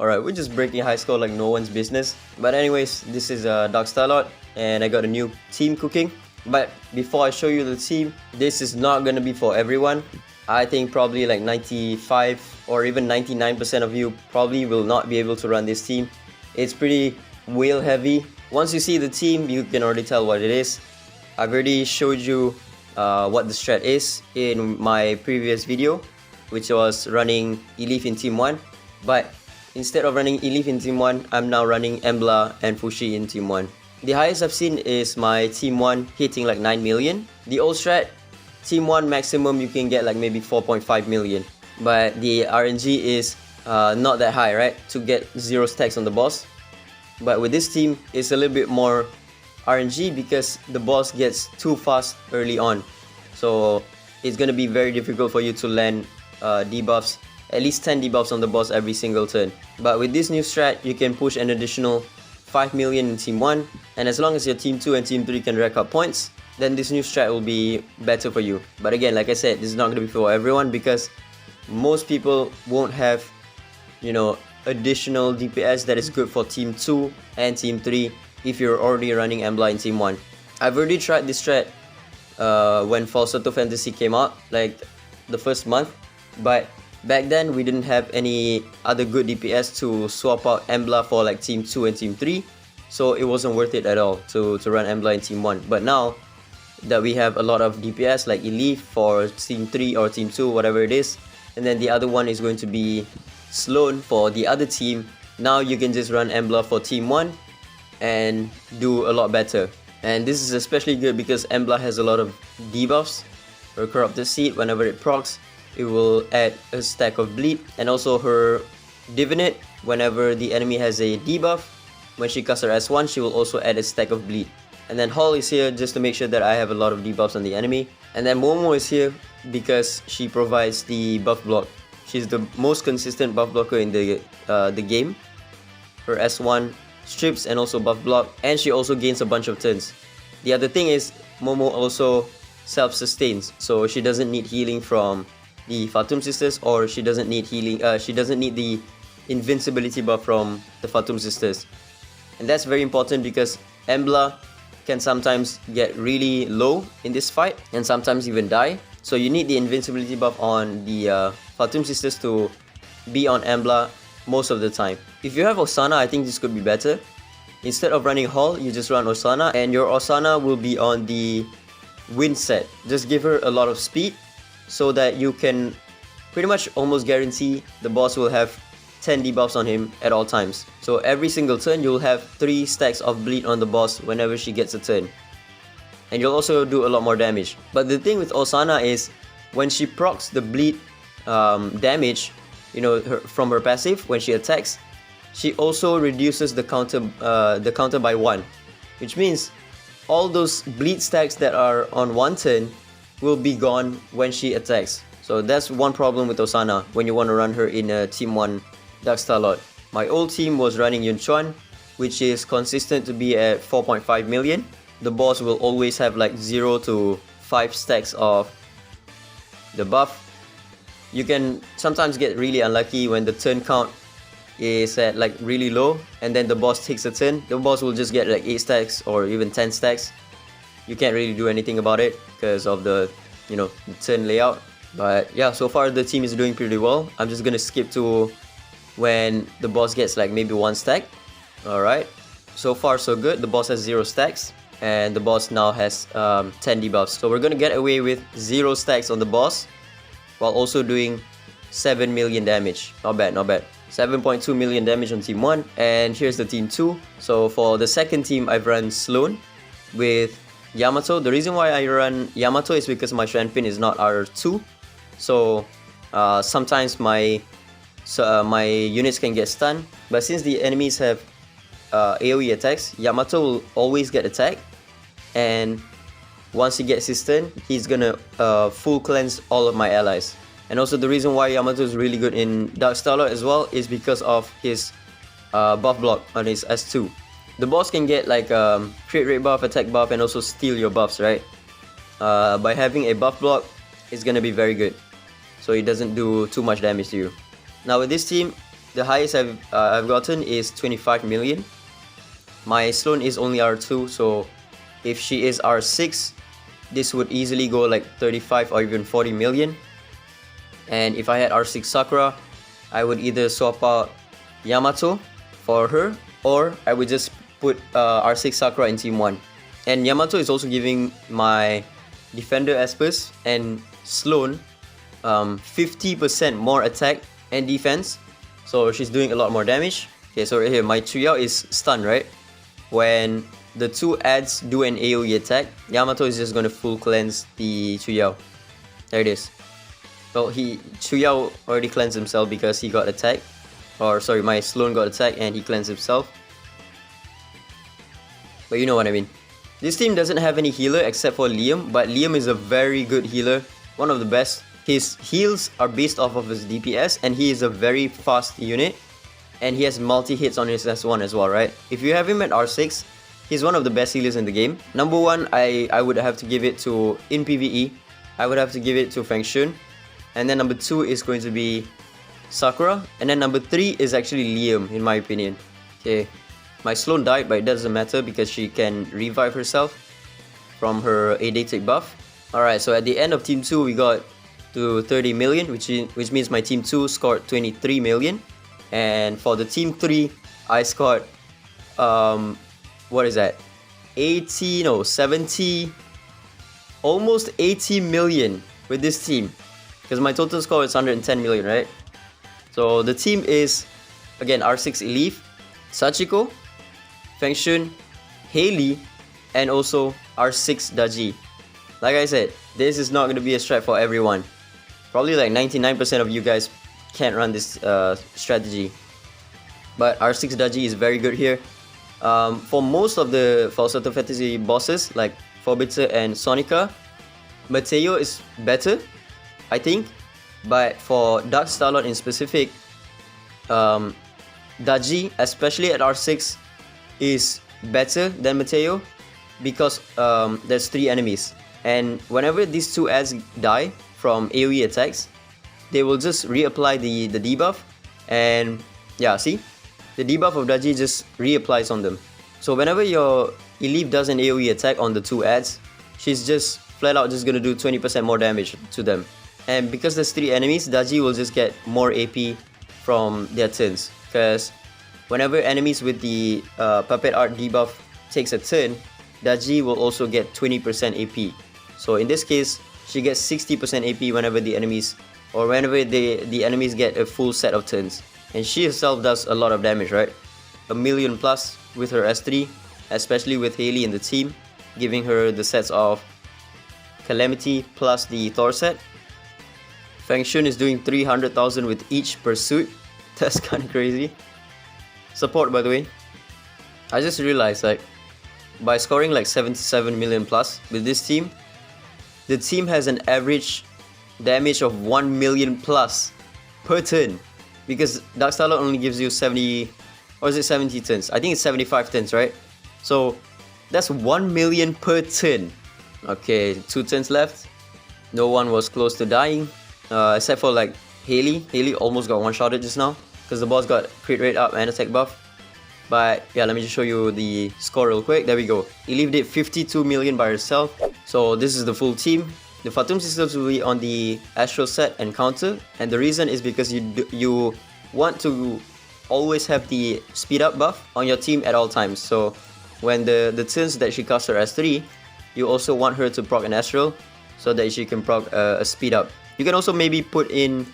Alright, we're just breaking high score like no one's business. But anyways, this is DSL and I got a new team cooking. But before I show you the team, this is not gonna be for everyone. I think probably like 95 or even 99% of you probably will not be able to run this team. It's pretty whale heavy. Once you see the team, you can already tell what it is. I've already showed you what the strat is in my previous video, which was running Elif in Team 1. But instead of running Elif in Team 1, I'm now running Embla and Fushi in Team 1. The highest I've seen is my Team 1 hitting like 9 million. The old strat, Team 1 maximum you can get like maybe 4.5 million. But the RNG is not that high, right? To get 0 stacks on the boss. But with this team, it's a little bit more RNG because the boss gets too fast early on. So it's gonna be very difficult for you to land debuffs, at least 10 debuffs on the boss every single turn. But with this new strat, you can push an additional 5 million in Team 1, and as long as your Team 2 and Team 3 can rack up points, then this new strat will be better for you. But again, like I said, this is not gonna be for everyone because most people won't have, you know, additional DPS that is good for Team 2 and Team 3 if you're already running Embla in Team 1. I've already tried this strat when Falsetto Fantasy came out, like the first month, but back then we didn't have any other good DPS to swap out Embla for like Team 2 and Team 3, so it wasn't worth it at all to run Embla in Team 1. But now that we have a lot of DPS like Elif for Team 3 or Team 2, whatever it is, and then the other one is going to be Sloan for the other team, now you can just run Embla for Team 1 and do a lot better. And this is especially good because Embla has a lot of debuffs. Her Corrupted Seed, whenever it procs, it will add a stack of bleed, and also her Divinate, whenever the enemy has a debuff, when she casts her S1, she will also add a stack of bleed. And then Hall is here just to make sure that I have a lot of debuffs on the enemy. And then Momo is here because she provides the buff block. She's the most consistent buff blocker in the game. Her S1 strips and also buff block, and she also gains a bunch of turns. The other thing is Momo also self-sustains, so she doesn't need healing from the Fatum Sisters, or she doesn't need healing. She doesn't need the invincibility buff from the Fatum Sisters, and that's very important because Embla can sometimes get really low in this fight and sometimes even die. So you need the invincibility buff on the Fatum Sisters to be on Embla most of the time. If you have Osana, I think this could be better. Instead of running Hall, you just run Osana, and your Osana will be on the wind set. Just give her a lot of speed so that you can pretty much almost guarantee the boss will have 10 debuffs on him at all times. So every single turn you'll have 3 stacks of bleed on the boss whenever she gets a turn. And you'll also do a lot more damage. But the thing with Osana is when she procs the bleed damage, you know, from her passive, when she attacks, she also reduces the counter by 1, which means all those bleed stacks that are on one turn will be gone when she attacks. So that's one problem with Osana when you want to run her in a Team 1 DSL. My old team was running Yunchuan, which is consistent to be at 4.5 million. The boss will always have like 0 to 5 stacks of the buff. You can sometimes get really unlucky when the turn count is at like really low, and then the boss takes a turn. The boss will just get like 8 stacks or even 10 stacks. You can't really do anything about it because of the, you know, the turn layout. But yeah, so far the team is doing pretty well. I'm just gonna skip to when the boss gets like maybe 1 stack. Alright, so far so good. The boss has 0 stacks and the boss now has 10 debuffs. So we're gonna get away with 0 stacks on the boss while also doing 7 million damage. Not bad, not bad. 7.2 million damage on Team 1, and here's the Team 2. So for the second team, I've run Sloan with Yamato. The reason why I run Yamato is because my Shuan Pin is not R2. So sometimes my units can get stunned, but since the enemies have AoE attacks, Yamato will always get attacked, and once he gets his turn, he's gonna full cleanse all of my allies. And also the reason why Yamato is really good in DSL as well is because of his buff block on his S2. The boss can get like crit rate buff, attack buff, and also steal your buffs, right? By having a buff block, it's gonna be very good, so it doesn't do too much damage to you. Now with this team, The highest I've gotten is 25 million. My Sloan is only R2, so if she is R6, this would easily go like 35 or even 40 million. And if I had R6 Sakura, I would either swap out Yamato for her, or I would just put R6 Sakura in Team 1. And Yamato is also giving my Defender Espers and Sloan 50% more attack and defense, so she's doing a lot more damage. Okay, so right here my Chuyao is stunned, right? When the two ads do an AoE attack, Yamato is just gonna full cleanse the Chuyao. There it is. Well, Chuyao already cleansed himself because he got attacked. Or sorry, my Sloan got attacked and he cleansed himself. But you know what I mean. This team doesn't have any healer except for Liam, but Liam is a very good healer, one of the best. His heals are based off of his DPS, and he is a very fast unit, and he has multi-hits on his S1 as well, right? If you have him at R6, he's one of the best healers in the game. Number 1, I would have to give it to, in PvE, I would have to give it to Feng Shun. And then number 2 is going to be Sakura. And then number 3 is actually Liam, in my opinion. Okay, my Sloan died, but it doesn't matter because she can revive herself from her Eidetic buff. Alright, so at the end of Team 2, we got to 30 million, which means my Team 2 scored 23 million. And for the Team 3, I scored, what is that? 70, almost 80 million with this team. Because my total score is 110 million, right? So the team is, again, R6 Elif, Sachiko, Feng Shun, Hayley, and also R6 Daji. Like I said, this is not going to be a strat for everyone. Probably like 99% of you guys can't run this strategy. But R6 Daji is very good here. For most of the Falsetto Fantasy bosses, like Forbitzer and Sonica, Mateo is better, I think. But for Dark Starlord in specific, Daji, especially at R6, is better than Mateo because there's 3 enemies. And whenever these 2 ads die from AoE attacks, they will just reapply the debuff. And yeah, see? The debuff of Daji just reapplies on them. So whenever your Elif does an AoE attack on the 2 ads, she's just flat out just gonna do 20% more damage to them. And because there's 3 enemies, Daji will just get more AP from their turns. Because whenever enemies with the Puppet Art debuff takes a turn, Daji will also get 20% AP. So in this case, she gets 60% AP whenever the enemies, or whenever the enemies get a full set of turns. And she herself does a lot of damage, right? A million plus with her S3, especially with Hayley in the team, giving her the sets of Calamity plus the Thor set. Feng Shun is doing 300,000 with each pursuit. That's kind of crazy. Support, by the way. I just realized, like, by scoring like 77 million plus with this team, the team has an average damage of 1 million plus per turn. Because Dark Starlord only gives you 70, or is it 70 turns? I think it's 75 turns, right? So that's 1 million per turn. Okay, 2 turns left. No one was close to dying, except for like Hayley. Hayley almost got one-shotted just now because the boss got crit rate up and attack buff. But yeah, let me just show you the score real quick. There we go. Elif did 52 million by herself. So this is the full team. The Fatum systems will be on the Astral set and counter, and the reason is because you want to always have the speed up buff on your team at all times. So when the turns that she casts her S3, you also want her to proc an Astral so that she can proc a speed up. You can also maybe put in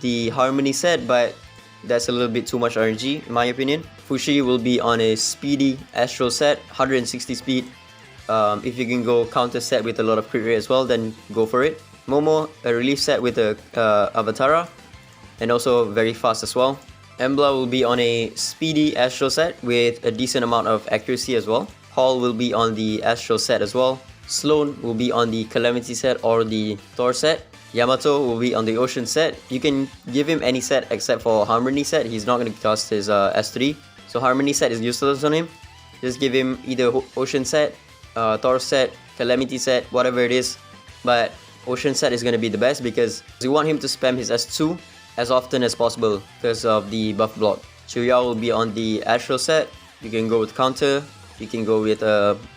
the Harmony set, but that's a little bit too much RNG in my opinion. Fushi will be on a speedy Astral set, 160 speed. If you can go counter set with a lot of crit rate as well, then go for it. Momo, a relief set with a Avatara, and also very fast as well. Embla will be on a speedy Astral set with a decent amount of accuracy as well. Hall will be on the Astral set as well. Sloan will be on the Calamity set or the Thor set. Yamato will be on the Ocean set. You can give him any set except for Harmony set. He's not going to cast his S3. So Harmony set is useless on him. Just give him either Ocean set, Thor set, Calamity set, whatever it is. But Ocean set is going to be the best because you want him to spam his S2 as often as possible because of the buff block. Chuya will be on the Astral set. You can go with counter. You can go with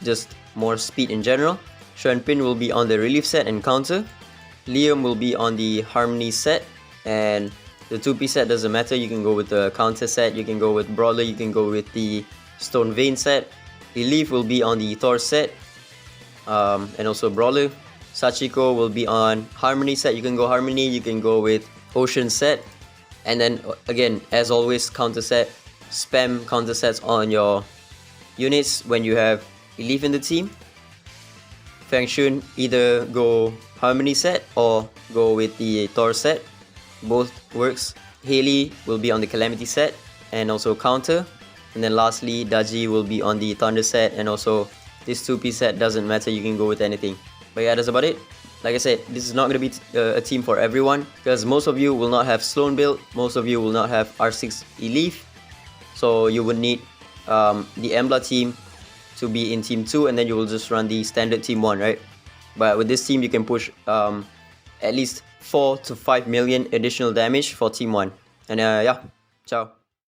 just more speed in general. Xuanpin will be on the relief set and counter. Liam will be on the Harmony set, and the 2P set doesn't matter. You can go with the counter set, you can go with Brawler, you can go with the Stone Vein set. Relief will be on the Thor set, and also Brawler. Sachiko will be on Harmony set. You can go Harmony, you can go with Ocean set. And then again, as always, counter set. Spam counter sets on your units when you have Relief in the team. Feng Shun, either go Harmony set or go with the Thor set. Both works. Haley will be on the Calamity set and also counter. And then lastly, Daji will be on the Thunder set, and also this 2P set doesn't matter, you can go with anything. But yeah, that's about it. Like I said, this is not going to be a team for everyone, because most of you will not have Sloan build, most of you will not have R6 Elif. So you would need the Embla team to be in team 2, and then you will just run the standard team 1, right? But with this team, you can push at least 4 to 5 million additional damage for team 1. And yeah, ciao.